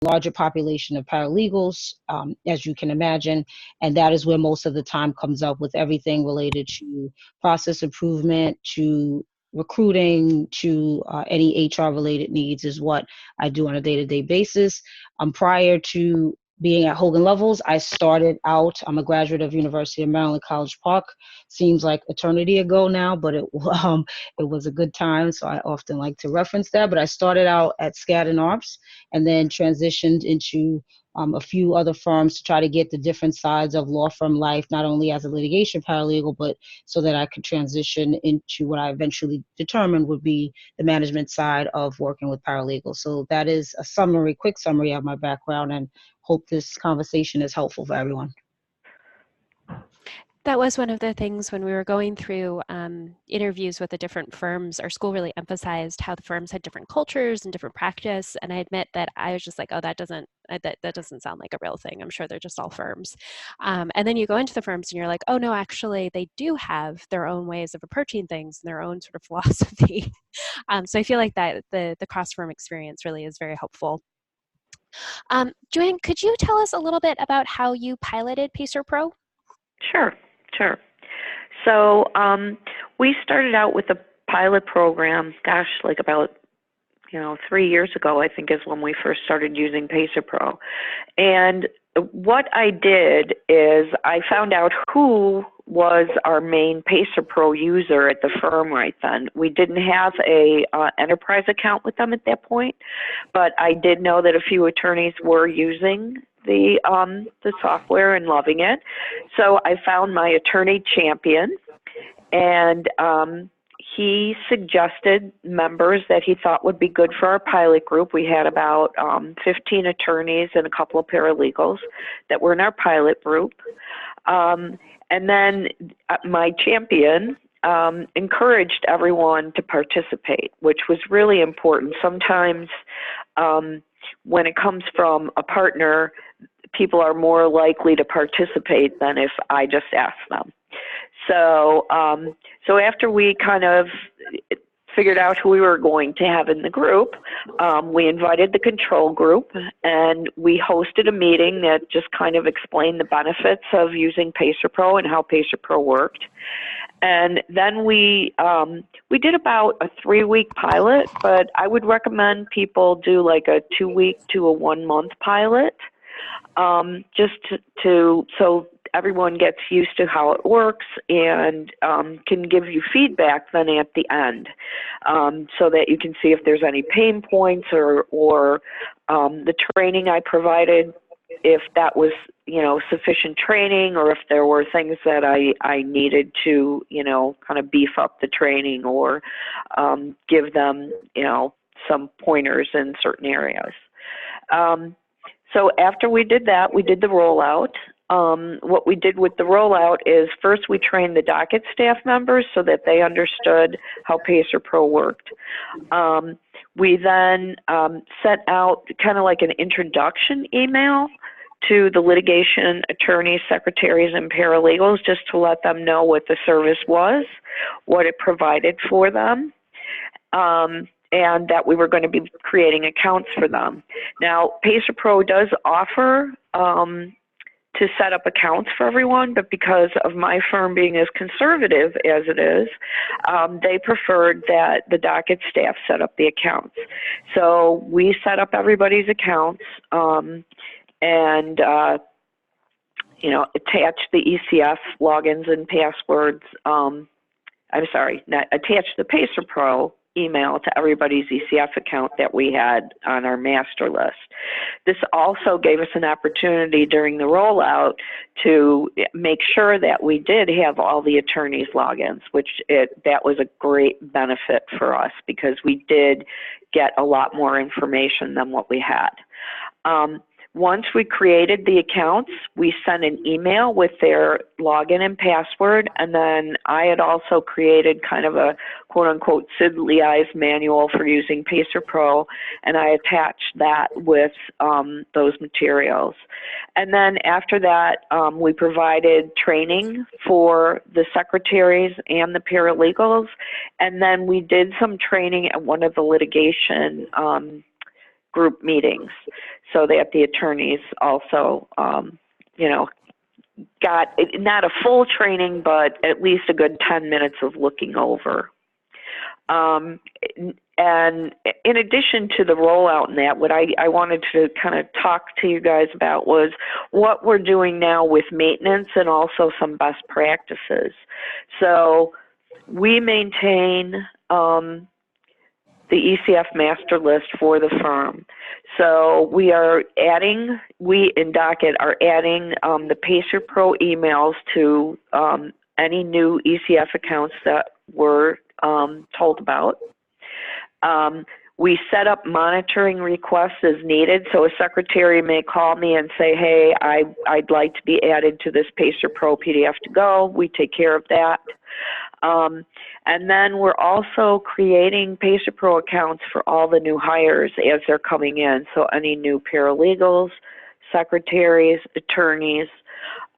larger population of paralegals, as you can imagine, and that is where most of the time comes up with everything related to process improvement, to recruiting, to any HR related needs is what I do on a day-to-day basis. Prior to being at Hogan Lovells, I started out, I'm a graduate of University of Maryland, College Park. Seems like eternity ago now, but it was a good time, so I often like to reference that. But I started out at Skadden Arps and then transitioned into a few other firms to try to get the different sides of law firm life, not only as a litigation paralegal, but so that I could transition into what I eventually determined would be the management side of working with paralegals. So that is a summary, quick summary of my background, and hope this conversation is helpful for everyone. That was one of the things when we were going through interviews with the different firms. Our school really emphasized how the firms had different cultures and different practice. And I admit that I was just like, oh, that doesn't sound like a real thing. I'm sure they're just all firms. And then you go into the firms and you're like, oh no, actually they do have their own ways of approaching things and their own sort of philosophy. So I feel like that the cross-firm experience really is very helpful. Joanne, could you tell us a little bit about how you piloted PacerPro? Sure. So we started out with a pilot program, gosh, like about 3 years ago, I think is when we first started using PacerPro. And what I did is I found out who was our main PacerPro user at the firm right then. We didn't have a enterprise account with them at that point, but I did know that a few attorneys were using the software and loving it. So I found my attorney champion, and he suggested members that he thought would be good for our pilot group. We had about 15 attorneys and a couple of paralegals that were in our pilot group. And then my champion encouraged everyone to participate, which was really important. Sometimes when it comes from a partner, people are more likely to participate than if I just ask them. So after we kind of figured out who we were going to have in the group, we invited the control group, and we hosted a meeting that just kind of explained the benefits of using PacerPro and how PacerPro worked. And then we did about a 3-week pilot, but I would recommend people do like a 2-week to a 1-month pilot, just so everyone gets used to how it works and can give you feedback then at the end, so that you can see if there's any pain points or the training I provided, if that was sufficient training, or if there were things that I needed to kind of beef up the training or give them some pointers in certain areas. So after we did that, we did the rollout. What we did with the rollout is first we trained the docket staff members so that they understood how PacerPro worked. We then sent out kind of like an introduction email to the litigation attorneys, secretaries, and paralegals, just to let them know what the service was, what it provided for them, and that we were going to be creating accounts for them. Now, PacerPro does offer to set up accounts for everyone, but because of my firm being as conservative as it is, they preferred that the docket staff set up the accounts. So we set up everybody's accounts and attach the ECF logins and passwords. Attach the PacerPro email to everybody's ECF account that we had on our master list. This also gave us an opportunity during the rollout to make sure that we did have all the attorneys' logins, that was a great benefit for us because we did get a lot more information than what we had. Once we created the accounts, we sent an email with their login and password, and then I had also created kind of a quote-unquote Sid Lee's manual for using PacerPro, and I attached that with those materials. And then after that, we provided training for the secretaries and the paralegals, and then we did some training at one of the litigation group meetings so that the attorneys also, got not a full training, but at least a good 10 minutes of looking over. And in addition to the rollout and that, what I wanted to kind of talk to you guys about was what we're doing now with maintenance and also some best practices. So we maintain the ECF master list for the firm. So we in Docket are adding the PacerPro emails to any new ECF accounts that we're told about. We set up monitoring requests as needed. So a secretary may call me and say, hey, I'd like to be added to this PacerPro PDF to go. We take care of that. And then we're also creating PacerPro accounts for all the new hires as they're coming in. So any new paralegals, secretaries, attorneys.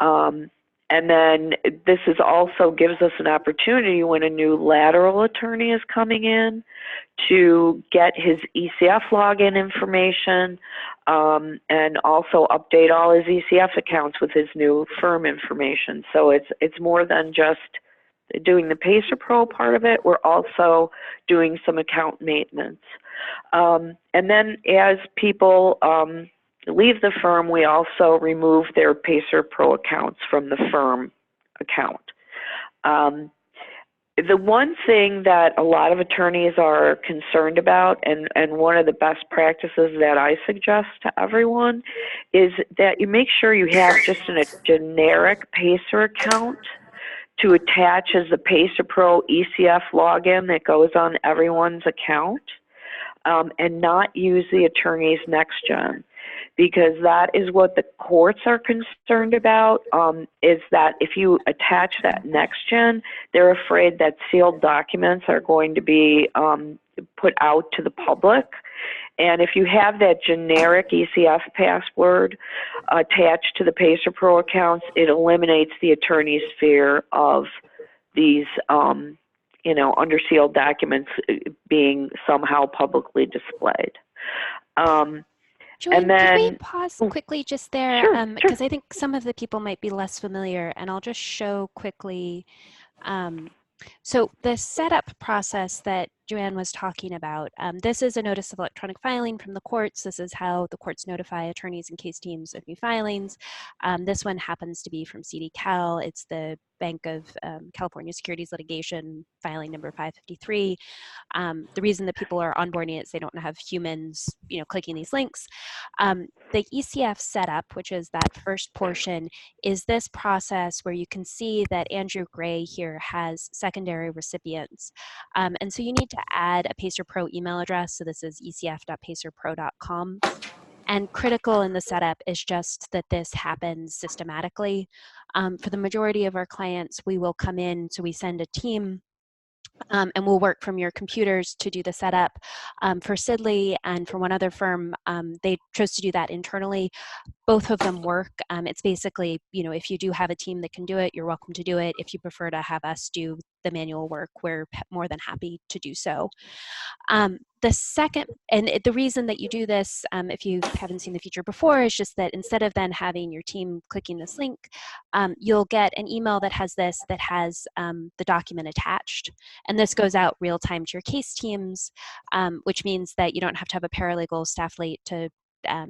And then this is also gives us an opportunity when a new lateral attorney is coming in to get his ECF login information and also update all his ECF accounts with his new firm information. So it's more than just doing the PacerPro part of it. We're also doing some account maintenance. And then as people leave the firm, we also remove their PacerPro accounts from the firm account. The one thing that a lot of attorneys are concerned about, and one of the best practices that I suggest to everyone, is that you make sure you have just a generic Pacer account to attach as the PacerPro ECF login that goes on everyone's account, and not use the attorney's NextGen. Because that is what the courts are concerned about, is that if you attach that NextGen, they're afraid that sealed documents are going to be put out to the public. And if you have that generic ECF password attached to the PacerPro accounts, it eliminates the attorney's fear of these under sealed documents being somehow publicly displayed. Julian, and then, can we pause quickly just there? Sure, Because I think some of the people might be less familiar, and I'll just show quickly. So the setup process that Joanne was talking about, this is a notice of electronic filing from the courts. This is how the courts notify attorneys and case teams of new filings. This one happens to be from CD-Cal. It's the Bank of California Securities Litigation filing number 553. The reason that people are onboarding it is they don't have humans, clicking these links. The ECF setup, which is that first portion, is this process where you can see that Andrew Gray here has secondary recipients. And so you need to add a PacerPro email address. So this is ecf.pacerpro.com. And critical in the setup is just that this happens systematically. For the majority of our clients, we will come in, so we send a team and we'll work from your computers to do the setup. For Sidley and for one other firm, they chose to do that internally. Both of them work. It's basically, if you do have a team that can do it, you're welcome to do it. If you prefer to have us do the manual work, we're more than happy to do so. The second, and the reason that you do this, if you haven't seen the feature before, is just that instead of then having your team clicking this link, you'll get an email that has the document attached. And this goes out real time to your case teams, which means that you don't have to have a paralegal staff late to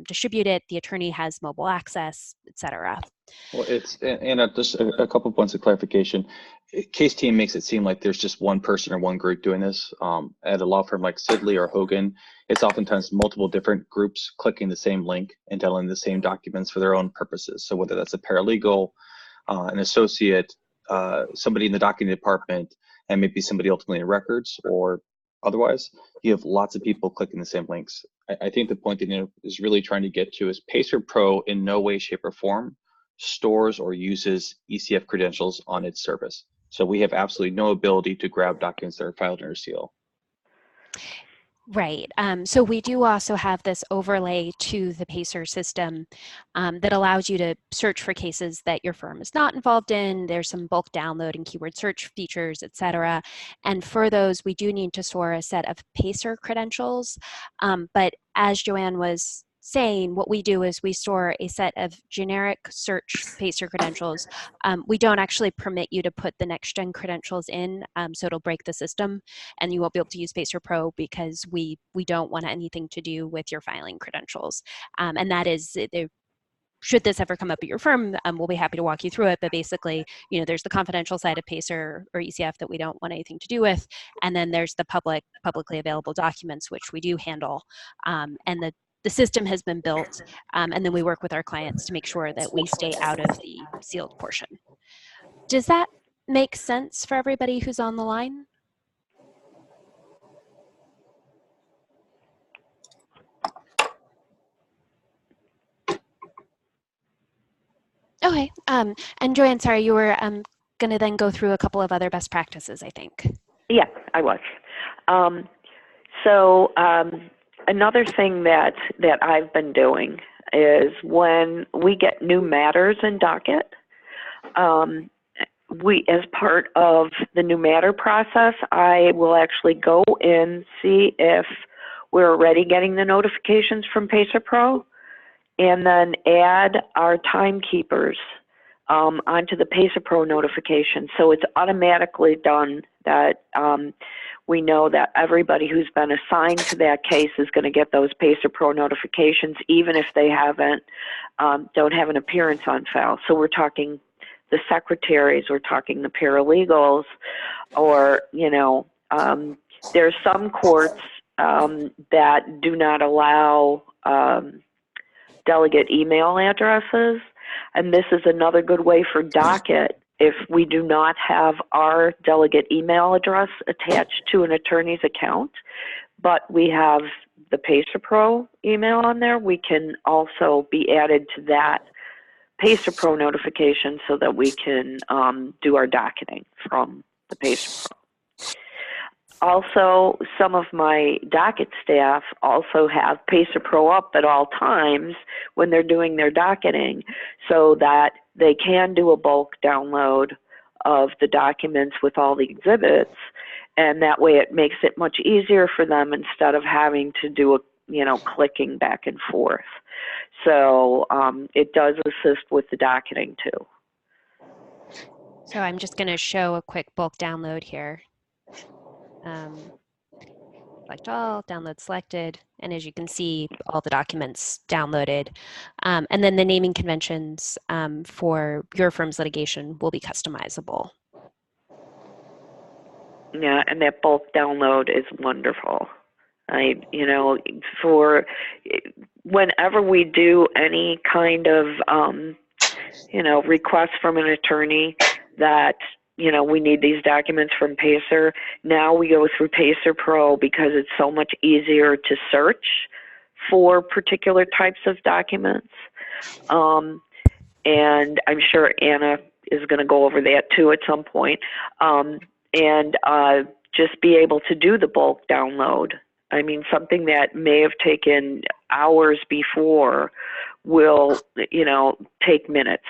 distribute it. The attorney has mobile access, etc. Well, just a couple points of clarification. Case team makes it seem like there's just one person or one group doing this. At a law firm like Sidley or Hogan, it's oftentimes multiple different groups clicking the same link and downloading the same documents for their own purposes. So whether that's a paralegal, an associate, somebody in the document department, and maybe somebody ultimately in records or otherwise, you have lots of people clicking the same links. I think the point that Nina is really trying to get to is PacerPro in no way, shape, or form stores or uses ECF credentials on its service. So we have absolutely no ability to grab documents that are filed under seal. Right. So we do also have this overlay to the Pacer system that allows you to search for cases that your firm is not involved in. There's some bulk download and keyword search features, et cetera. And for those, we do need to store a set of Pacer credentials. But as Joanne was saying, what we do is we store a set of generic search Pacer credentials. We don't actually permit you to put the next gen credentials in, so it'll break the system and you won't be able to use PacerPro because we don't want anything to do with your filing credentials. And that is, should this ever come up at your firm, we'll be happy to walk you through it. But basically, there's the confidential side of Pacer or ECF that we don't want anything to do with, and then there's the publicly available documents, which we do handle. And the system has been built, and then we work with our clients to make sure that we stay out of the sealed portion. Does that make sense for everybody who's on the line? Okay. And Joanne, sorry, you were going to then go through a couple of other best practices, I think. Yeah, I was. Another thing that I've been doing is when we get new matters in docket, as part of the new matter process, I will actually go in, see if we're already getting the notifications from PacerPro, and then add our timekeepers onto the PacerPro notification. So it's automatically done that we know that everybody who's been assigned to that case is going to get those PacerPro notifications, even if they don't have an appearance on file. So we're talking the secretaries, we're talking the paralegals, or, there's some courts that do not allow delegate email addresses. And this is another good way for docket if we do not have our delegate email address attached to an attorney's account, but we have the PacerPro email on there, we can also be added to that PacerPro notification so that we can do our docketing from the PacerPro. Also, some of my docket staff also have PacerPro up at all times when they're doing their docketing so that they can do a bulk download of the documents with all the exhibits, and that way it makes it much easier for them instead of having to do clicking back and forth. So it does assist with the docketing too. So I'm just going to show a quick bulk download here. Select all, download selected, and as you can see, all the documents downloaded. And then the naming conventions for your firm's litigation will be customizable. Yeah, and that bulk download is wonderful. For whenever we do any kind of, request from an attorney that, we need these documents from Pacer, now we go through PacerPro because it's so much easier to search for particular types of documents. And I'm sure Anna is going to go over that too at some point. Just be able to do the bulk download. I mean, something that may have taken hours before will, take minutes.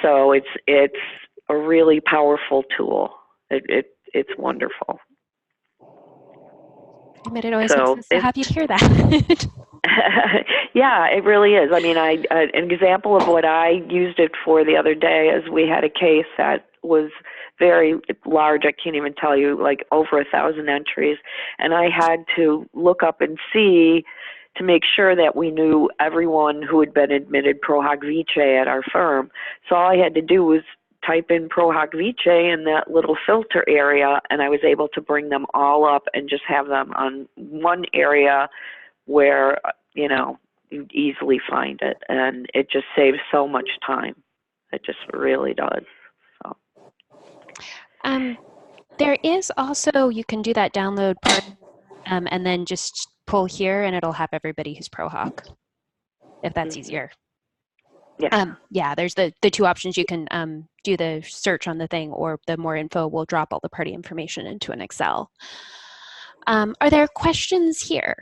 So it's a really powerful tool. It's wonderful. It always makes us so happy to hear that. Yeah, it really is. I mean, an example of what I used it for the other day is we had a case that was very large. I can't even tell you, like over 1,000 entries. And I had to look up and see to make sure that we knew everyone who had been admitted pro hoc vice at our firm. So all I had to do was type in pro hoc vice in that little filter area, and I was able to bring them all up and just have them on one area where, you'd easily find it. And it just saves so much time. It just really does. So. There is also, you can do that download part and then just pull here and it'll have everybody who's pro hoc, if that's easier. Yeah. Yeah, there's the two options. You can do the search on the thing, or the more info will drop all the party information into an Excel. Are there questions here?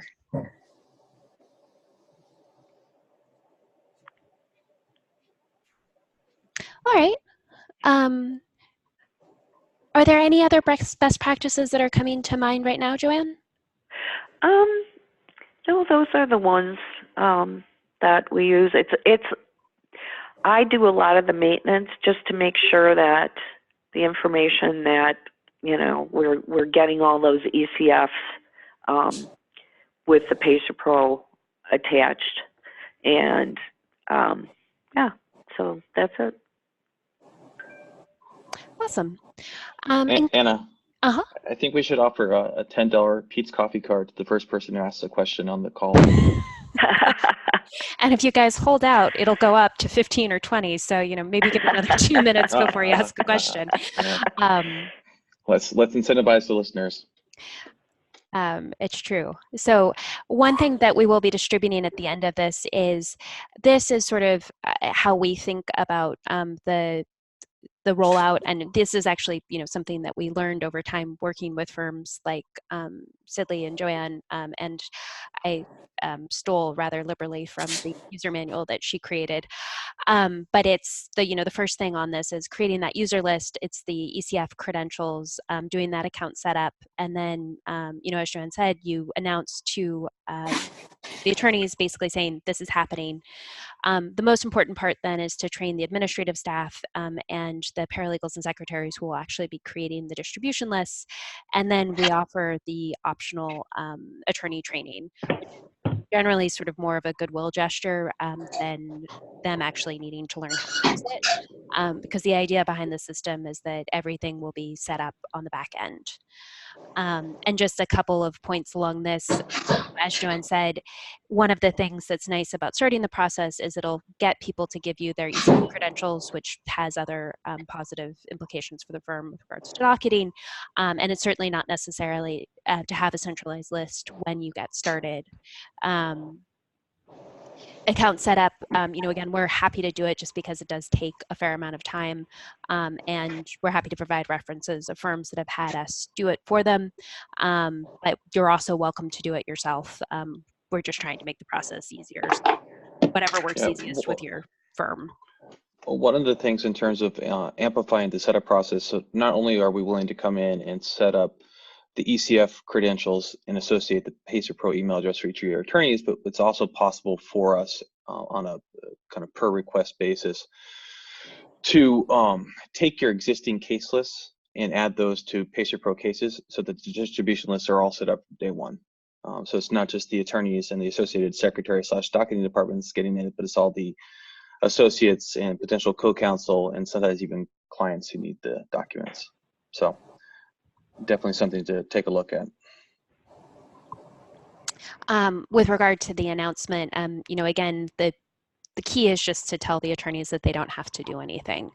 All right. Are there any other best practices that are coming to mind right now, Joanne? No, those are the ones that we use. I do a lot of the maintenance just to make sure that the information that we're getting all those ECFs with the PacerPro attached, and yeah, so that's it. Awesome. Anna, uh-huh. I think we should offer a $10 Pete's Coffee card to the first person who asks a question on the call. And if you guys hold out, it'll go up to 15 or 20. So, maybe give it another 2 minutes before you ask a question. Let's incentivize the listeners. It's true. So one thing that we will be distributing at the end of this is sort of how we think about the rollout, and this is actually something that we learned over time working with firms like Sidley and Joanne, and I stole rather liberally from the user manual that she created. But it's the first thing on this is creating that user list. It's the ECF credentials, doing that account setup, and then as Joanne said, you announce to the attorneys basically saying this is happening. The most important part then is to train the administrative staff and the paralegals and secretaries who will actually be creating the distribution lists. And then we offer the optional attorney training, which is generally sort of more of a goodwill gesture than them actually needing to learn how to use it. Because the idea behind the system is that everything will be set up on the back end. And just a couple of points along this, as Joanne said, one of the things that's nice about starting the process is it'll get people to give you their ECF credentials, which has other positive implications for the firm with regards to docketing. And it's certainly not necessarily to have a centralized list when you get started. Account setup, again, we're happy to do it just because it does take a fair amount of time, and we're happy to provide references of firms that have had us do it for them, but you're also welcome to do it yourself. We're just trying to make the process easier, so whatever works easiest with your firm. One of the things in terms of amplifying the setup process, so not only are we willing to come in and set up the ECF credentials and associate the PacerPro email address for each of your attorneys, but it's also possible for us on a kind of per request basis to take your existing case lists and add those to PacerPro cases so that the distribution lists are all set up day one. So it's not just the attorneys and the associated secretary / docketing departments getting in it, but it's all the associates and potential co-counsel and sometimes even clients who need the documents. So definitely something to take a look at. With regard to the announcement, again, the key is just to tell the attorneys that they don't have to do anything.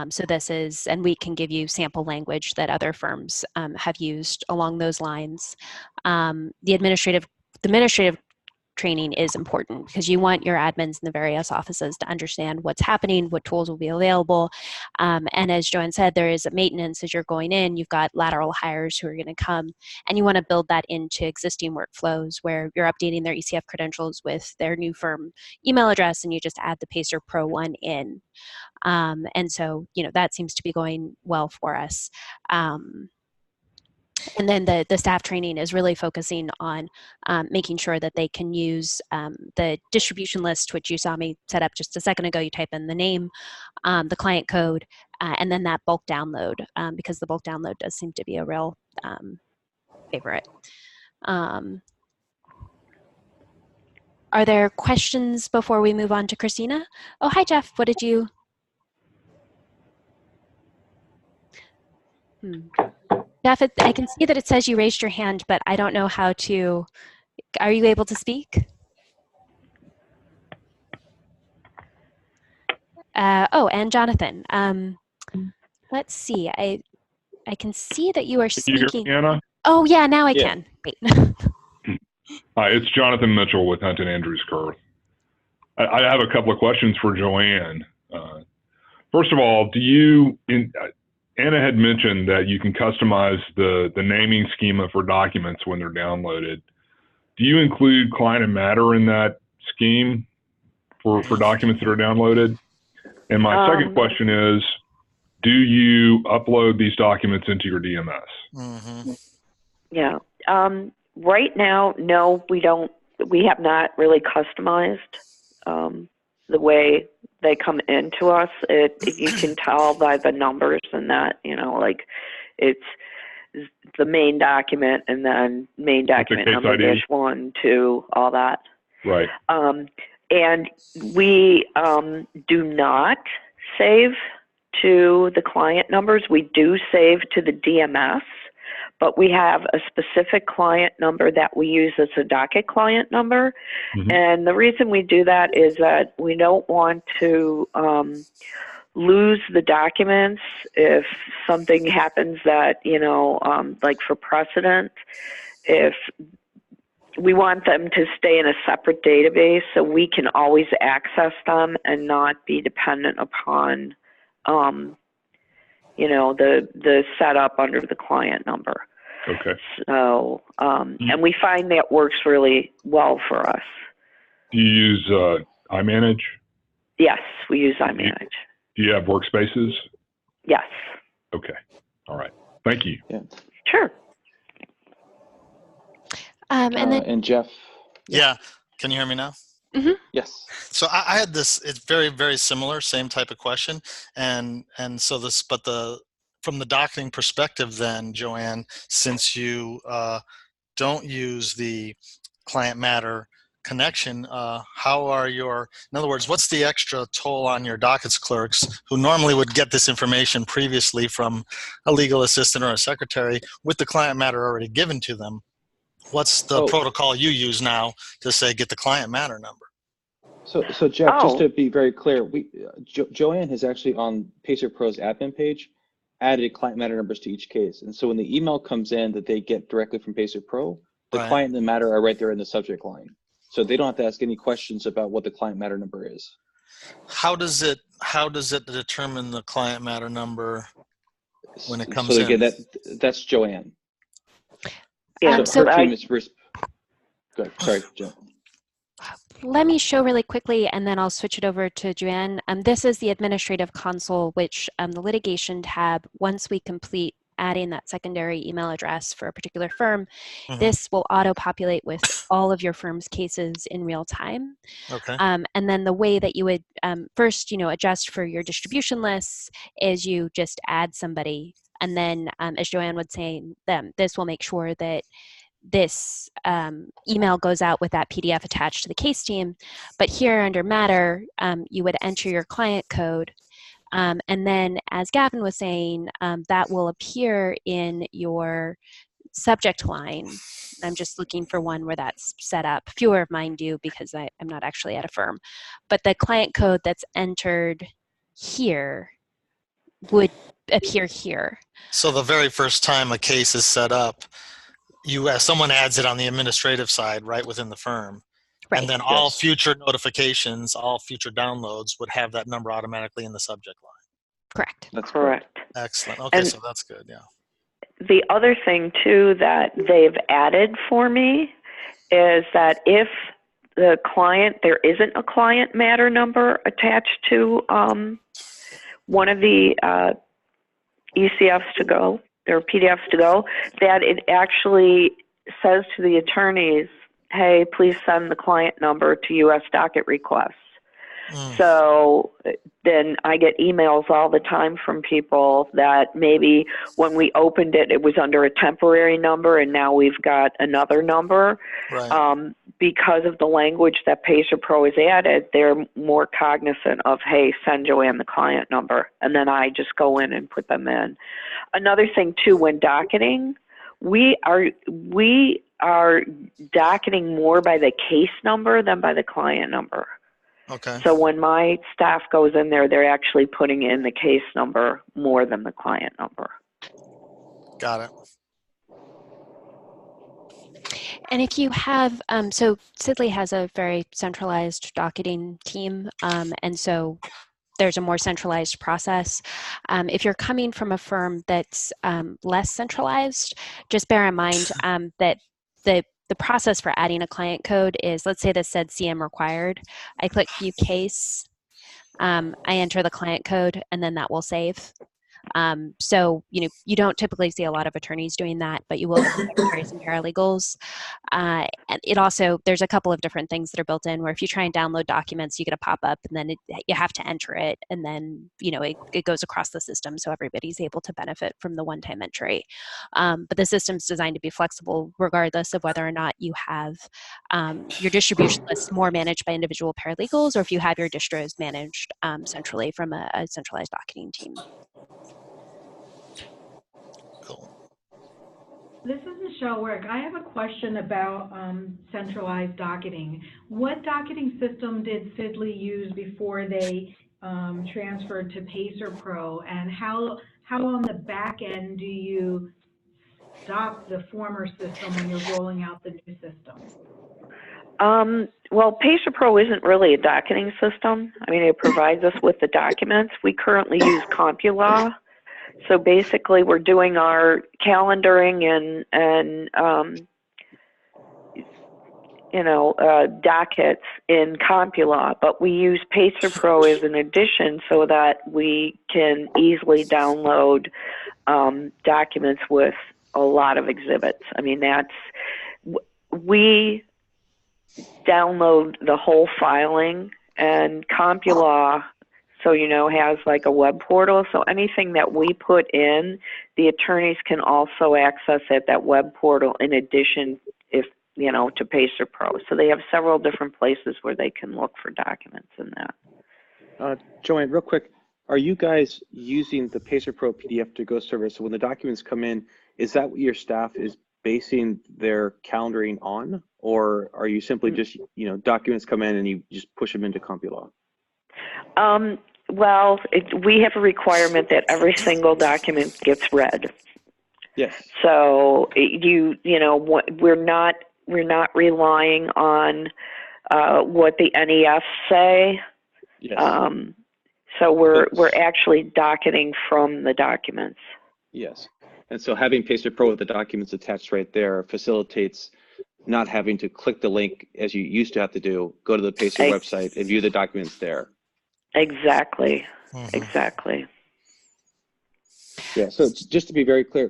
So this is, and we can give you sample language that other firms have used along those lines. The administrative training is important because you want your admins in the various offices to understand what's happening, what tools will be available. And as Joanne said, there is a maintenance as you're going in. You've got lateral hires who are going to come, and you want to build that into existing workflows where you're updating their ECF credentials with their new firm email address, and you just add the PacerPro one in. And so, that seems to be going well for us. And then the staff training is really focusing on making sure that they can use the distribution list, which you saw me set up just a second ago. You type in the name, the client code, and then that bulk download, because the bulk download does seem to be a real favorite. Are there questions before we move on to Christina? Oh, hi, Jeff. What did you... Jeff, I can see that it says you raised your hand, but I don't know how to... Are you able to speak? Oh, and Jonathan. Let's see. I can see that you are speaking. Can you hear me, Anna? Oh, yeah, now I can. Wait. Hi, it's Jonathan Mitchell with Hunt and Andrews Kurth. I have a couple of questions for Joanne. First of all, Anna had mentioned that you can customize the naming schema for documents when they're downloaded. Do you include client and matter in that scheme for documents that are downloaded? And my second question is, do you upload these documents into your DMS? Mm-hmm. Yeah. Right now, no, we don't. We have not really customized the way they come into us. You can tell by the numbers and that, like it's the main document and then main document number -1, 2, all that. Right. And we do not save to the client numbers. We do save to the DMS, but we have a specific client number that we use as a docket client number. Mm-hmm. And the reason we do that is that we don't want to lose the documents if something happens that, like for precedent, if we want them to stay in a separate database so we can always access them and not be dependent upon, the setup under the client number. Okay. So, and we find that works really well for us. Do you use iManage? Yes, we use iManage. Do you have workspaces? Yes. Okay. All right. Thank you. Yeah. Sure. And Jeff. Yeah. Can you hear me now? Mm-hmm. Yes. So I had this. It's very, very similar, same type of question, and so this, but from the docketing perspective, then Joanne, since you don't use the client matter connection, how are in other words, what's the extra toll on your dockets clerks who normally would get this information previously from a legal assistant or a secretary with the client matter already given to them? What's the protocol you use now to say get the client matter number? So Jeff, just to be very clear, Joanne has actually on PacerPro's admin page added client matter numbers to each case, and so when the email comes in that they get directly from PacerPro, the client and the matter are right there in the subject line, so they don't have to ask any questions about what the client matter number is. How does it determine the client matter number when it comes in? So again, that's Joanne. Yeah. So her team is good. Sorry, Joe. Let me show really quickly, and then I'll switch it over to Joanne. This is the administrative console, which the litigation tab, once we complete adding that secondary email address for a particular firm, this will auto-populate with all of your firm's cases in real time. Okay. And then the way that you would first, adjust for your distribution lists is you just add somebody. And then, as Joanne would say, this will make sure that this email goes out with that PDF attached to the case team. But here under Matter, you would enter your client code. And then, as Gavin was saying, that will appear in your subject line. I'm just looking for one where that's set up. Fewer of mine do because I'm not actually at a firm. But the client code that's entered here would appear here. So the very first time a case is set up, someone adds it on the administrative side right within the firm. Right. And then all future notifications, all future downloads would have that number automatically in the subject line. Correct. That's correct. Excellent. Okay, so that's good, yeah. The other thing, too, that they've added for me is that if the client, there isn't a client matter number attached to one of the ECFs to go, or PDFs to go, that it actually says to the attorneys, hey, please send the client number to U.S. docket requests. So then I get emails all the time from people that maybe when we opened it, it was under a temporary number and now we've got another number. Right. Because of the language that PacerPro has added, they're more cognizant of, hey, send Joanne the client number. And then I just go in and put them in. Another thing, too, when docketing, we are docketing more by the case number than by the client number. Okay. So when my staff goes in there, they're actually putting in the case number more than the client number. Got it. And if you have, so Sidley has a very centralized docketing team, and so there's a more centralized process. If you're coming from a firm that's less centralized, just bear in mind that the process for adding a client code is, let's say this said CM required. I click view case, I enter the client code, and then that will save. So, you don't typically see a lot of attorneys doing that, but you will get secretaries and paralegals. And it also, there's a couple of different things that are built in where if you try and download documents, you get a pop-up and then you have to enter it. And then, it goes across the system so everybody's able to benefit from the one-time entry. But the system's designed to be flexible regardless of whether or not you have your distribution list more managed by individual paralegals or if you have your distros managed centrally from a centralized docketing team. Cool. This is Michelle Work. I have a question about centralized docketing. What docketing system did Sidley use before they transferred to PacerPro, and how on the back end do you stop the former system when you're rolling out the new system? Well, PacerPro isn't really a docketing system. I mean, it provides us with the documents. We currently use CompuLaw. So basically, we're doing our calendaring and dockets in CompuLaw, but we use PacerPro as an addition so that we can easily download documents with a lot of exhibits. I mean, we download the whole filing, and CompuLaw, so has like a web portal. So anything that we put in, the attorneys can also access at that web portal in addition to PacerPro. So they have several different places where they can look for documents in that. Joanne, real quick, are you guys using the PacerPro PDF to go service? So when the documents come in, is that what your staff is basing their calendaring on? Or are you simply just, documents come in and you just push them into CompuLaw? Well, we have a requirement that every single document gets read. Yes. So we're not relying on what the NEFs say. Yes. So we're actually docketing from the documents. Yes. And so having PacerPro with the documents attached right there facilitates not having to click the link as you used to have to do, go to the Pacer website and view the documents there. Exactly. Mm-hmm. Exactly. Yeah, so just to be very clear,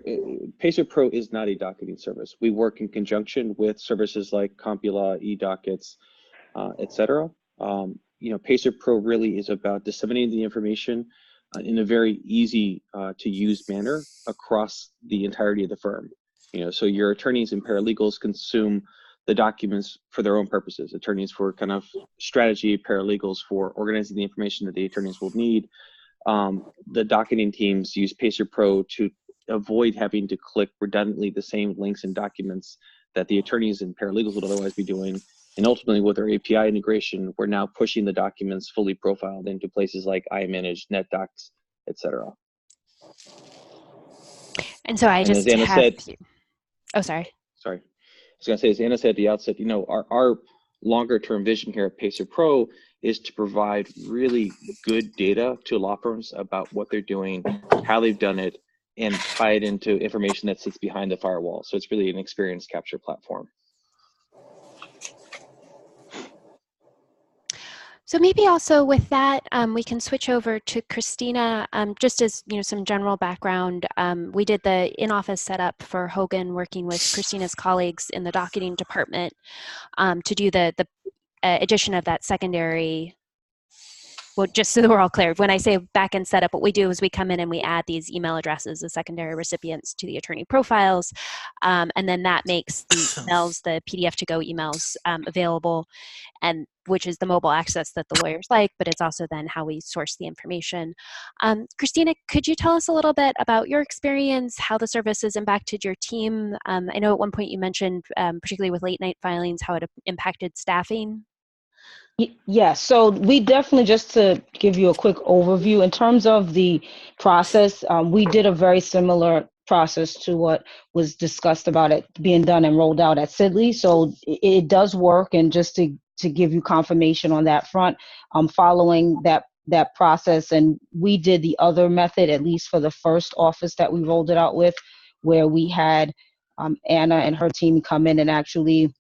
PacerPro is not a docketing service. We work in conjunction with services like CompuLaw, eDockets, et cetera. PacerPro really is about disseminating the information in a very easy to use manner across the entirety of the firm. So your attorneys and paralegals consume the documents for their own purposes. Attorneys for kind of strategy, paralegals for organizing the information that the attorneys will need. The docketing teams use PacerPro to avoid having to click redundantly the same links and documents that the attorneys and paralegals would otherwise be doing. And ultimately, with our API integration, we're now pushing the documents fully profiled into places like iManage, NetDocs, et cetera. And so I just have. Oh, sorry. Sorry. I was going to say, as Anna said at the outset, our longer term vision here at PacerPro is to provide really good data to law firms about what they're doing, how they've done it, and tie it into information that sits behind the firewall. So it's really an experience capture platform. So maybe also with that, we can switch over to Christina. Just as some general background, we did the in-office setup for Hogan, working with Christina's colleagues in the docketing department to do the addition of that secondary. Well, just so that we're all clear, when I say back-end setup, what we do is we come in and we add these email addresses as secondary recipients to the attorney profiles, and then that makes the emails, the PDF to go emails available, and which is the mobile access that the lawyers like, but it's also then how we source the information. Christina, could you tell us a little bit about your experience, how the service has impacted your team? I know at one point you mentioned, particularly with late night filings, how it impacted staffing. Yeah, so we definitely, just to give you a quick overview, in terms of the process, we did a very similar process to what was discussed about it being done and rolled out at Sidley. So it does work, and just to give you confirmation on that front, following that that process, and we did the other method, at least for the first office that we rolled it out with, where we had Anna and her team come in and actually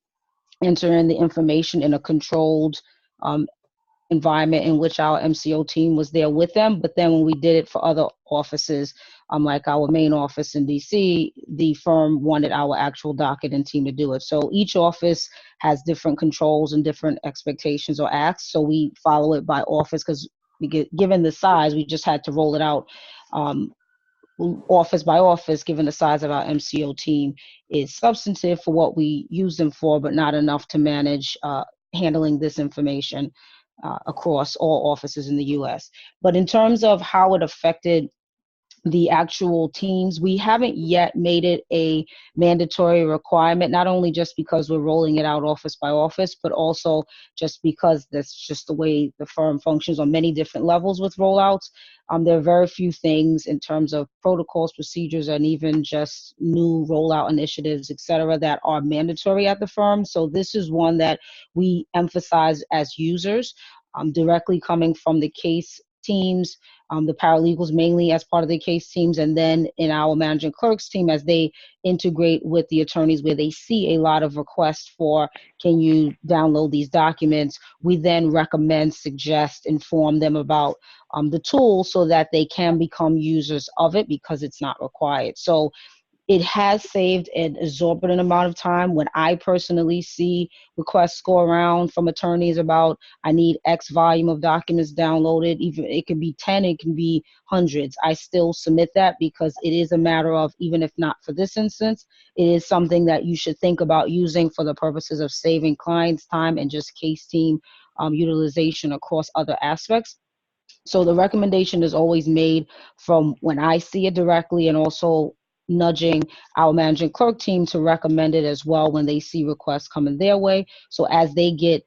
enter in the information in a controlled environment in which our MCO team was there with them. But then when we did it for other offices, like our main office in DC, the firm wanted our actual docket and team to do it. So each office has different controls and different expectations or acts. So we follow it by office because given the size, we just had to roll it out office by office, given the size of our MCO team. Is substantive for what we use them for, but not enough to manage handling this information across all offices in the US. But in terms of how it affected the actual teams, we haven't yet made it a mandatory requirement, not only just because we're rolling it out office by office, but also just because that's just the way the firm functions on many different levels with rollouts. There are very few things in terms of protocols, procedures, and even just new rollout initiatives, et cetera, that are mandatory at the firm. So this is one that we emphasize as users, directly coming from the case teams, the paralegals mainly as part of the case teams, and then in our managing clerks team as they integrate with the attorneys where they see a lot of requests for, can you download these documents? We then recommend, suggest, inform them about the tool so that they can become users of it because it's not required. So it has saved an exorbitant amount of time. When I personally see requests go around from attorneys about, I need X volume of documents downloaded, even it could be 10, it can be hundreds. I still submit that because it is a matter of, even if not for this instance, it is something that you should think about using for the purposes of saving clients time and just case team utilization across other aspects. So the recommendation is always made from when I see it directly, and also nudging our managing clerk team to recommend it as well when they see requests coming their way. So as they get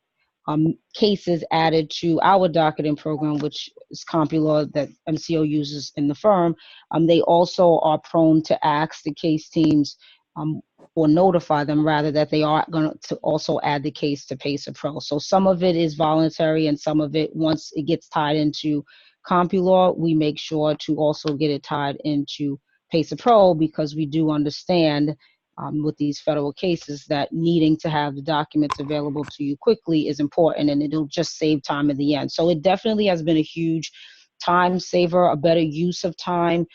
cases added to our docketing program, which is CompuLaw that MCO uses in the firm, they also are prone to ask the case teams or notify them rather that they are going to also add the case to PacerPro. So some of it is voluntary, and some of it, once it gets tied into CompuLaw, we make sure to also get it tied into PacerPro, because we do understand with these federal cases that needing to have the documents available to you quickly is important, and it'll just save time in the end. So it definitely has been a huge time saver, a better use of time.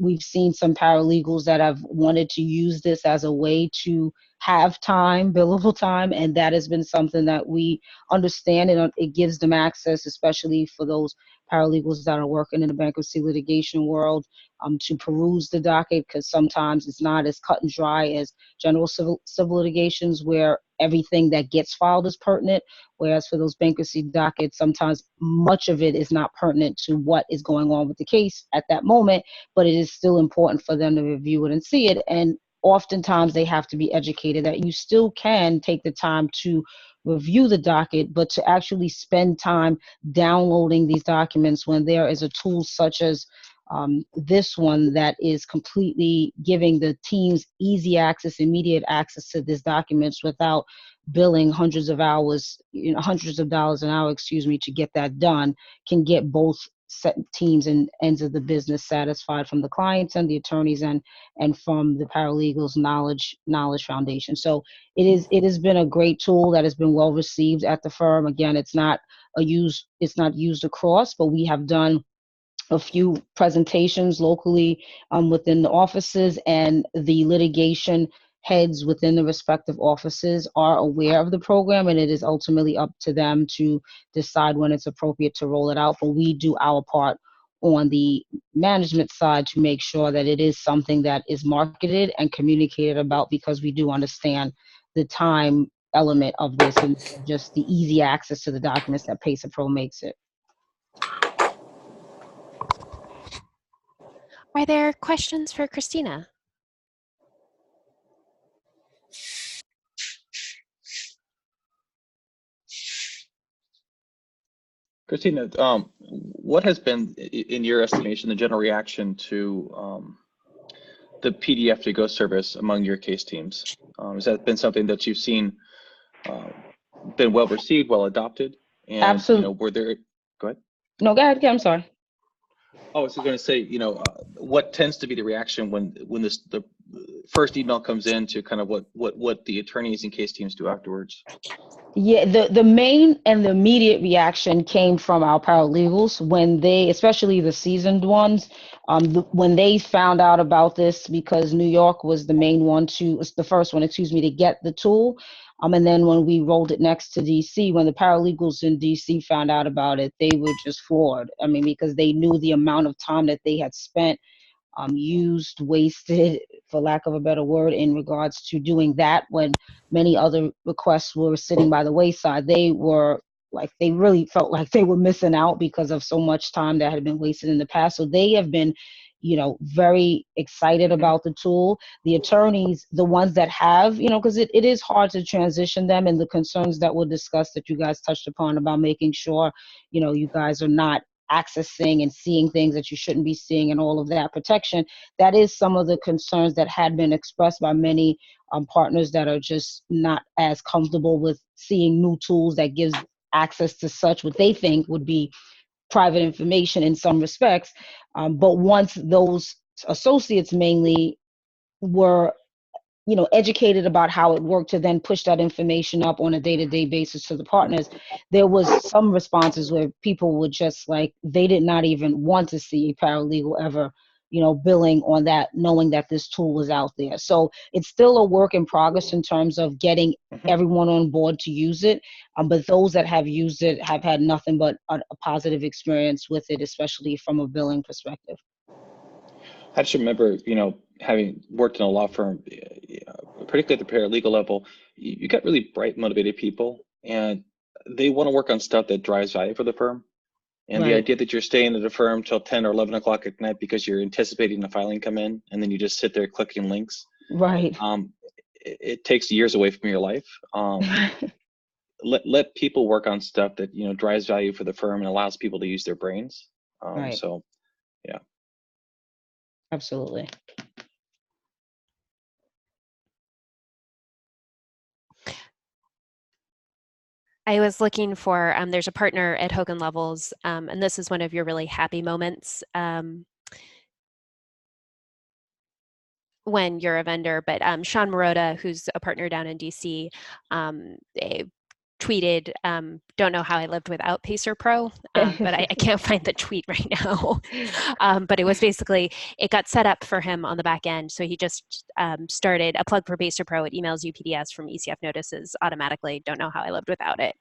We've seen some paralegals that have wanted to use this as a way to have time, billable time, and that has been something that we understand, and it gives them access, especially for those paralegals that are working in the bankruptcy litigation world, to peruse the docket, because sometimes it's not as cut and dry as general civil litigations where everything that gets filed is pertinent, whereas for those bankruptcy dockets, sometimes much of it is not pertinent to what is going on with the case at that moment, but it is still important for them to review it and see it. And oftentimes they have to be educated that you still can take the time to review the docket, but to actually spend time downloading these documents when there is a tool such as this one that is completely giving the teams easy access, immediate access to these documents without billing hundreds of hours, hundreds of dollars an hour, to get that done, can get both set teams and ends of the business satisfied, from the clients and the attorneys and from the paralegals knowledge foundation. So it has been a great tool that has been well received at the firm. Again, it's not used across, but we have done a few presentations locally within the offices, and the litigation heads within the respective offices are aware of the program, and it is ultimately up to them to decide when it's appropriate to roll it out. But we do our part on the management side to make sure that it is something that is marketed and communicated about, because we do understand the time element of this and just the easy access to the documents that PacerPro makes it. Are there questions for Christina? Christina, what has been, in your estimation, the general reaction to the PDF to go service among your case teams? Has that been something that you've seen been well received, well adopted? And Absolutely. were there? Go ahead. No, go ahead. I'm sorry. Oh, I was going to say, what tends to be the reaction when the first email comes in to kind of what the attorneys and case teams do afterwards? Yeah, the main and the immediate reaction came from our paralegals when they, especially the seasoned ones, when they found out about this, because New York was the first one, excuse me, to get the tool. And then when we rolled it next to DC, when the paralegals in DC found out about it, they were just floored. I mean, because they knew the amount of time that they had spent, used, wasted, for lack of a better word, in regards to doing that when many other requests were sitting by the wayside. They really felt like they were missing out because of so much time that had been wasted in the past. So they have been, very excited about the tool. The attorneys, the ones that have, because it is hard to transition them, and the concerns that were discussed that you guys touched upon about making sure, you guys are not accessing and seeing things that you shouldn't be seeing, and all of that protection. That is some of the concerns that had been expressed by many partners that are just not as comfortable with seeing new tools that gives access to such what they think would be private information in some respects. But once those associates mainly were, educated about how it worked to then push that information up on a day-to-day basis to the partners, there was some responses where people would just like, they did not even want to see a paralegal ever, billing on that, knowing that this tool was out there. So it's still a work in progress in terms of getting everyone on board to use it. But those that have used it have had nothing but a positive experience with it, especially from a billing perspective. I just remember, having worked in a law firm, particularly at the paralegal level, you got really bright, motivated people, and they want to work on stuff that drives value for the firm. And the Right. idea that you're staying at a firm till 10 or 11 o'clock at night because you're anticipating the filing come in, and then you just sit there clicking links, Right. it takes years away from your life. Let people work on stuff that drives value for the firm and allows people to use their brains. Right. So, yeah. Absolutely. I was looking for, there's a partner at Hogan Levels, and this is one of your really happy moments when you're a vendor, but Sean Marotta, who's a partner down in DC, tweeted, don't know how I lived without PacerPro, but I can't find the tweet right now. But it was basically, it got set up for him on the back end. So he just started a plug for PacerPro. It emails you PDFs from ECF notices automatically. Don't know how I lived without it.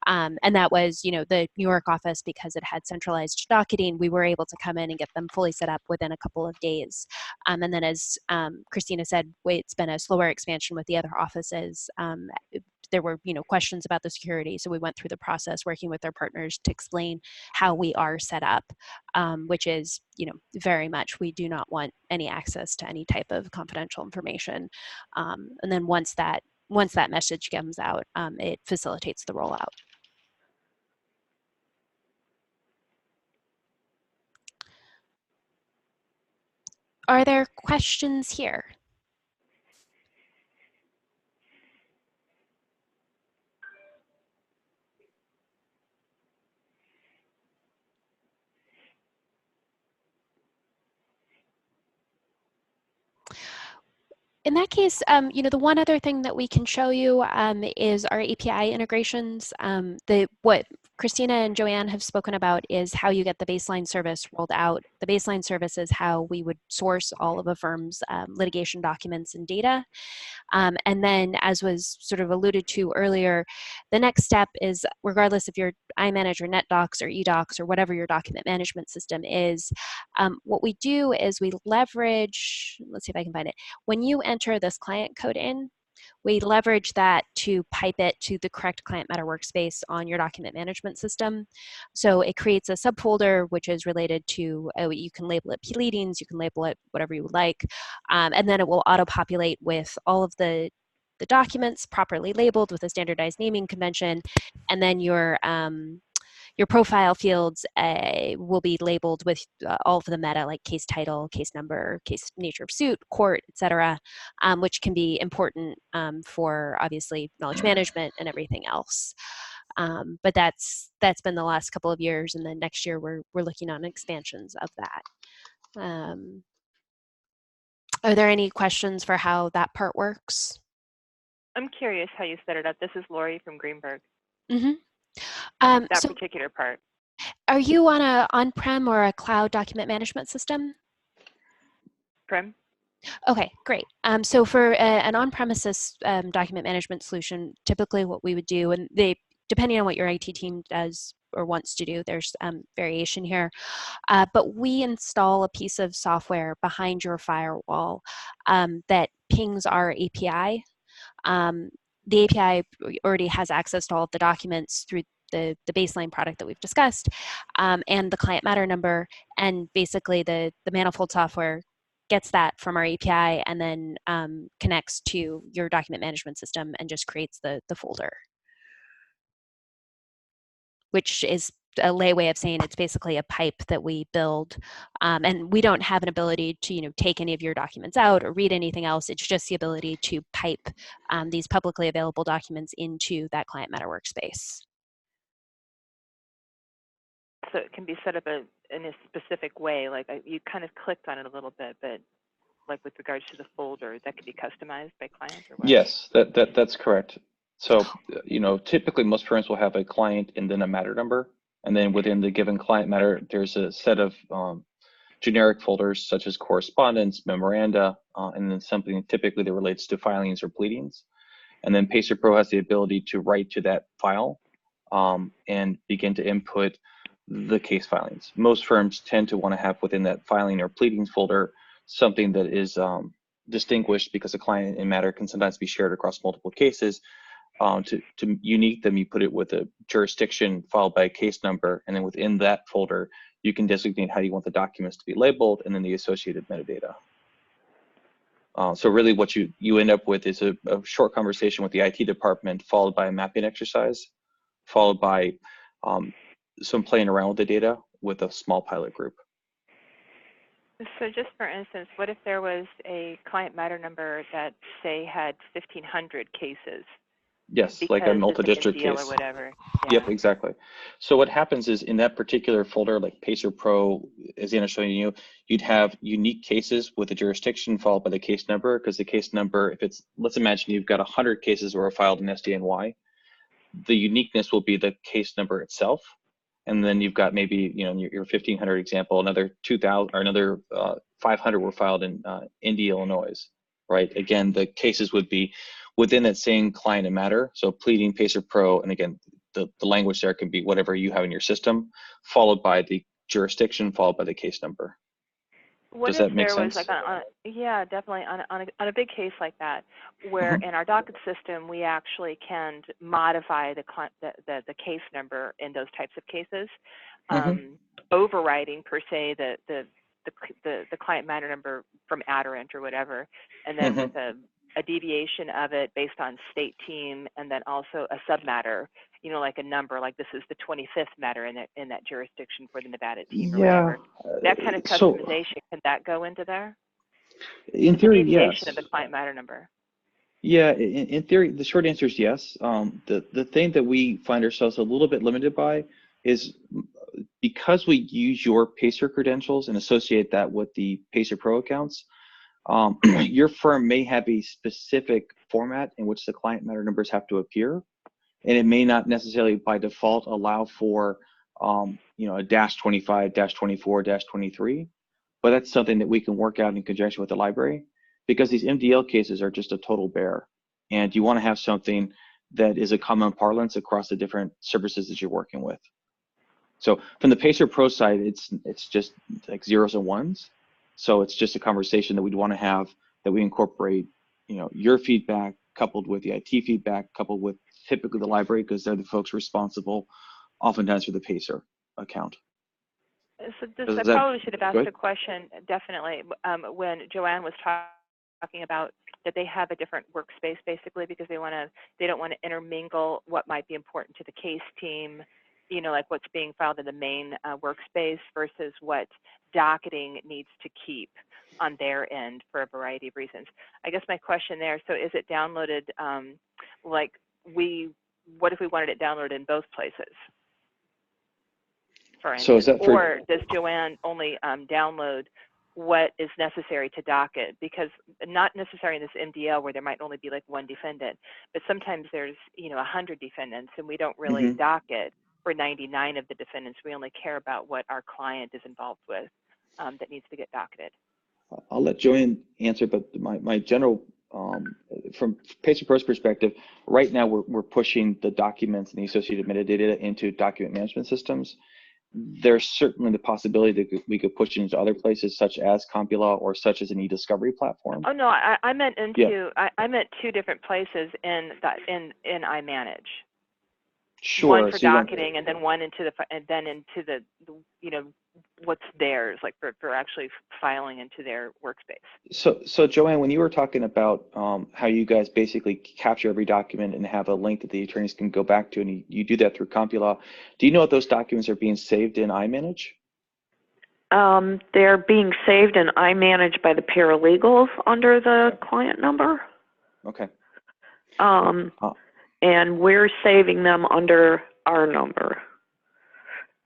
And that was, the New York office, because it had centralized docketing, we were able to come in and get them fully set up within a couple of days. And then as Christina said, it's been a slower expansion with the other offices. There were, questions about the security. So we went through the process working with our partners to explain how we are set up, which is, very much, we do not want any access to any type of confidential information. And then once that message comes out, it facilitates the rollout. Are there questions here? In that case, the one other thing that we can show you is our API integrations. What Christina and Joanne have spoken about is how you get the baseline service rolled out. The baseline service is how we would source all of a firm's litigation documents and data. And then, as was sort of alluded to earlier, the next step is, regardless if you're iManage or NetDocs or eDocs or whatever your document management system is, what we do is we leverage, let's see if I can find it. When you enter this client code in, we leverage that to pipe it to the correct client matter workspace on your document management system. So it creates a subfolder which is related to, you can label it pleadings, you can label it whatever you would like, and then it will auto-populate with all of the documents properly labeled with a standardized naming convention, and then your profile fields will be labeled with all of the meta, like case title, case number, case nature of suit, court, etc., which can be important for, obviously, knowledge management and everything else. But that's been the last couple of years, and then next year we're looking on expansions of that. Are there any questions for how that part works? I'm curious how you set it up. This is Lori from Greenberg. Mm-hmm. That So particular part. are you on a on-prem or a cloud document management system? Prem? Okay, great. So for an on-premises document management solution, typically what we would do, and depending on what your IT team does or wants to do, there's variation here, but we install a piece of software behind your firewall that pings our API. The API already has access to all of the documents through the baseline product that we've discussed, and the client matter number, and basically the manifold software gets that from our API and then connects to your document management system and just creates the folder, which is a lay way of saying it's basically a pipe that we build, and we don't have an ability to take any of your documents out or read anything else. It's just the ability to pipe these publicly available documents into that client matter workspace. So it can be set up in a specific way. Like you kind of clicked on it a little bit, but like with regards to the folder, that could be customized by client or what? Yes, that's correct. So, typically most firms will have a client and then a matter number. And then within the given client matter, there's a set of generic folders such as correspondence, memoranda, and then something typically that relates to filings or pleadings. And then PacerPro has the ability to write to that file and begin to input the case filings. Most firms tend to want to have within that filing or pleadings folder something that is distinguished, because a client and matter can sometimes be shared across multiple cases. To unique them, you put it with a jurisdiction followed by a case number, and then within that folder, you can designate how you want the documents to be labeled and then the associated metadata. So really what you end up with is a short conversation with the IT department, followed by a mapping exercise, followed by some playing around with the data with a small pilot group. So just for instance, what if there was a client matter number that, say, had 1,500 cases? Yes, like a multi-district MDL case. or whatever. Yeah. Yep, exactly. So what happens is in that particular folder, like PacerPro, as Anna's showing you, you'd have unique cases with a jurisdiction followed by the case number, because the case number, if it's, let's imagine you've got 100 cases that were filed in SDNY, the uniqueness will be the case number itself. And then you've got maybe, your 1,500 example, another 2,000 or another 500 were filed in Indy, Illinois, right? Again, the cases would be within that same client and matter. So pleading, PacerPro, and again, the language there can be whatever you have in your system, followed by the jurisdiction, followed by the case number. What Does if that make there was sense? like yeah, definitely on a big case like that, where in our docket system we actually can modify the case number in those types of cases, overriding per se the client matter number from Adderant or whatever, and then with a deviation of it based on state team, and then also a submatter, like a number, like this is the 25th matter in that jurisdiction for the Nevada team or whatever. That kind of customization, can that go into there? In theory, deviation yes. of the client matter number. Yeah, in theory, the short answer is yes. The thing that we find ourselves a little bit limited by is because we use your Pacer credentials and associate that with the PacerPro accounts, your firm may have a specific format in which the client matter numbers have to appear, and it may not necessarily by default allow for a -25, -24, -23, but that's something that we can work out in conjunction with the library, because these MDL cases are just a total bear, and you want to have something that is a common parlance across the different services that you're working with. So from the PacerPro side, it's just like zeros and ones. So it's just a conversation that we'd want to have, that we incorporate, your feedback coupled with the IT feedback, coupled with typically the library, because they're the folks responsible oftentimes for the Pacer account. So I probably should have asked a question, definitely, when Joanne was talking about that they have a different workspace basically, because they don't want to intermingle what might be important to the case team, like what's being filed in the main workspace versus what docketing needs to keep on their end for a variety of reasons. I guess my question there, so is it downloaded like we what if we wanted it downloaded in both places, for instance? So is that for, or does Joanne only download what is necessary to docket? Because not necessarily in this MDL where there might only be like one defendant, but sometimes there's 100 defendants, and we don't really docket for 99 of the defendants. We only care about what our client is involved with that needs to get docketed. I'll let Joanne answer, but my general, from PacerPro's perspective, right now we're pushing the documents and the associated metadata into document management systems. There's certainly the possibility that we could push it into other places, such as CompuLaw or such as an e-discovery platform. Oh no, I meant into I meant two different places in iManage. Sure. One for docketing, and then one into the what's theirs, like for actually filing into their workspace. So Joanne, when you were talking about how you guys basically capture every document and have a link that the attorneys can go back to, and you do that through CompuLaw, do you know if those documents are being saved in iManage? They're being saved in iManage by the paralegals under the client number. Okay. And we're saving them under our number.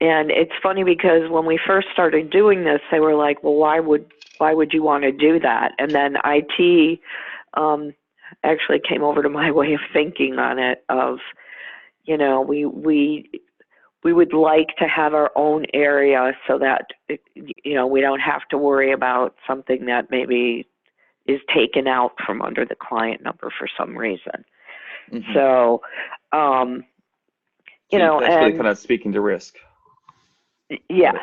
And it's funny because when we first started doing this, they were like, well, why would you want to do that? And then IT actually came over to my way of thinking on it of, we would like to have our own area so that, we don't have to worry about something that maybe is taken out from under the client number for some reason. So, that's and really kind of speaking to risk. Yeah.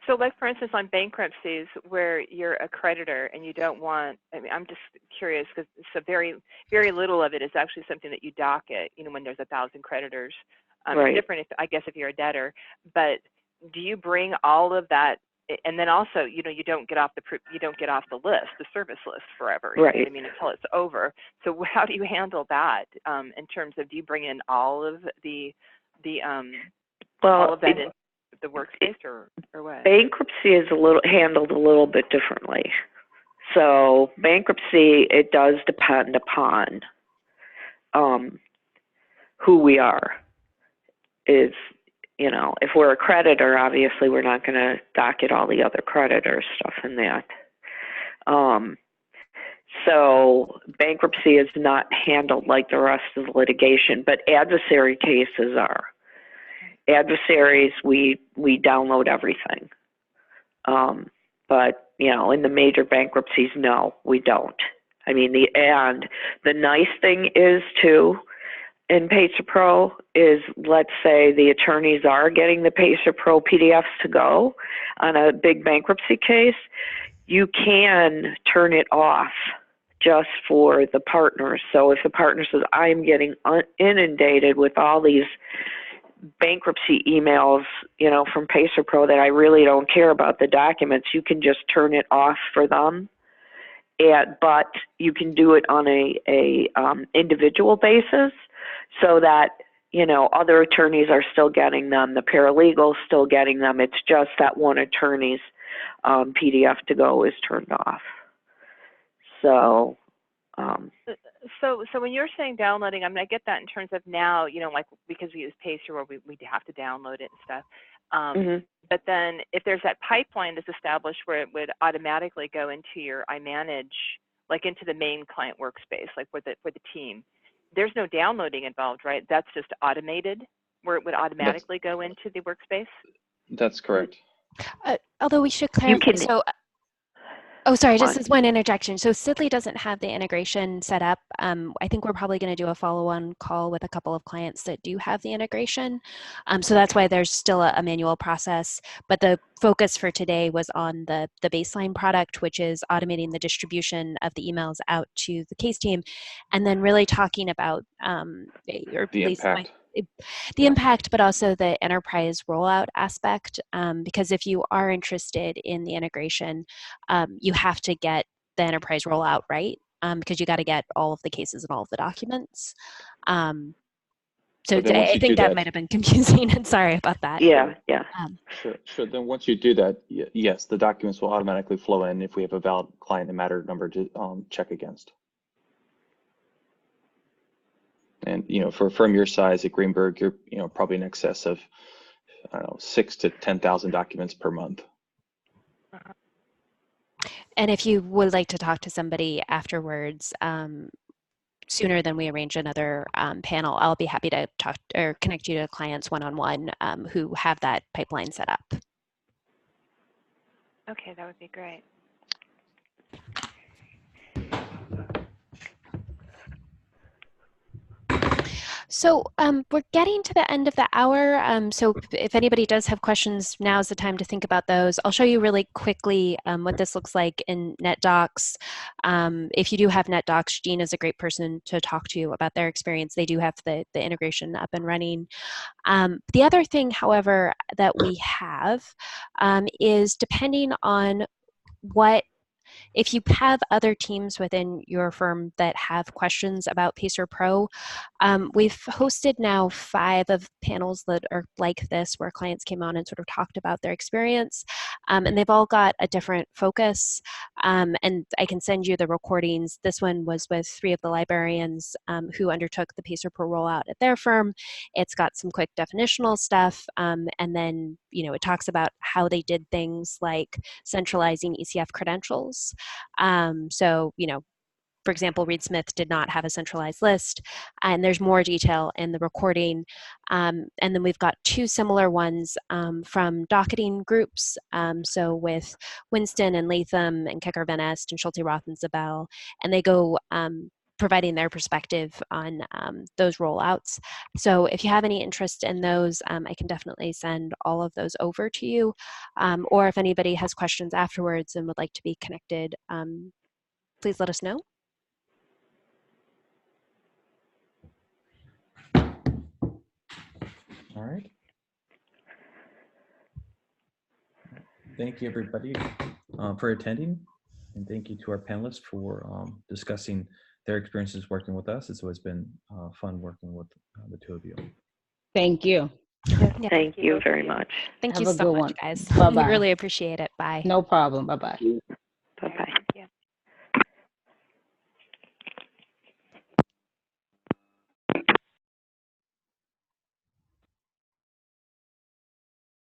So like, for instance, on bankruptcies where you're a creditor and you don't want, I'm just curious because so very, very little of it is actually something that you docket, when there's 1,000 creditors. Right. It's different, I guess, if you're a debtor, but do you bring all of that? And then also, you don't get off the list, the service list forever. You know what I mean, until it's over. So how do you handle that in terms of, do you bring in all of all of that in the workspace or what? Bankruptcy is handled a little bit differently. So bankruptcy, it does depend upon who we are. If we're a creditor, obviously we're not going to docket all the other creditor stuff in that. So bankruptcy is not handled like the rest of the litigation, but adversary cases are. Adversaries, we download everything. But, in the major bankruptcies, no, we don't. And the nice thing is, too, in PacerPro is, let's say the attorneys are getting the PacerPro PDFs to go on a big bankruptcy case, you can turn it off just for the partners. So if the partner says, I'm getting inundated with all these bankruptcy emails, from PacerPro that I really don't care about the documents, you can just turn it off for them. But you can do it on a individual basis so that, other attorneys are still getting them, the paralegals still getting them. It's just that one attorney's PDF to go is turned off. So, So when you're saying downloading, I get that in terms of now, like because we use Pacer where we have to download it and stuff. But then if there's that pipeline that's established where it would automatically go into your iManage, like into the main client workspace, like for the team, there's no downloading involved, right? That's just automated where it would automatically go into the workspace? That's correct. Although we should clarify, oh, sorry, just as one interjection. So Sidley doesn't have the integration set up. I think we're probably going to do a follow-on call with a couple of clients that do have the integration. So that's why there's still a manual process. But the focus for today was on the baseline product, which is automating the distribution of the emails out to the case team, and then really talking about the impact, but also the enterprise rollout aspect. Because if you are interested in the integration, you have to get the enterprise rollout right, because you got to get all of the cases and all of the documents. So I think that might have been confusing, and sorry about that. Yeah. Sure. Then once you do that, yes, the documents will automatically flow in if we have a valid client and matter number to check against. And, for a firm your size at Greenberg, you're, probably in excess of, I don't know, 6,000 to 10,000 documents per month. And if you would like to talk to somebody afterwards, sooner than we arrange another panel, I'll be happy to talk or connect you to clients one-on-one who have that pipeline set up. Okay, that would be great. So we're getting to the end of the hour. So if anybody does have questions, now's the time to think about those. I'll show you really quickly what this looks like in NetDocs. If you do have NetDocs, Jean is a great person to talk to about their experience. They do have the integration up and running. The other thing, however, that we have is depending on if you have other teams within your firm that have questions about PacerPro, we've hosted now 5 of panels that are like this, where clients came on and sort of talked about their experience, and they've all got a different focus, and I can send you the recordings. This one was with 3 of the librarians who undertook the PacerPro rollout at their firm. It's got some quick definitional stuff, and then it talks about how they did things like centralizing ECF credentials. So, for example, Reed Smith did not have a centralized list, and there's more detail in the recording. And then we've got 2 similar ones from docketing groups. So with Winston and Latham and Kecker Van Est and Schulte Roth and Zabel, and they go providing their perspective on those rollouts. So if you have any interest in those, I can definitely send all of those over to you. Or if anybody has questions afterwards and would like to be connected, please let us know. All right. Thank you, everybody, for attending. And thank you to our panelists for discussing their experiences working with us. It's always been fun working with the 2 of you. Thank you. Yeah. Thank you very much. Thank Have you a so good much, one. guys. Bye-bye. We really appreciate it. Bye. No problem. Bye-bye.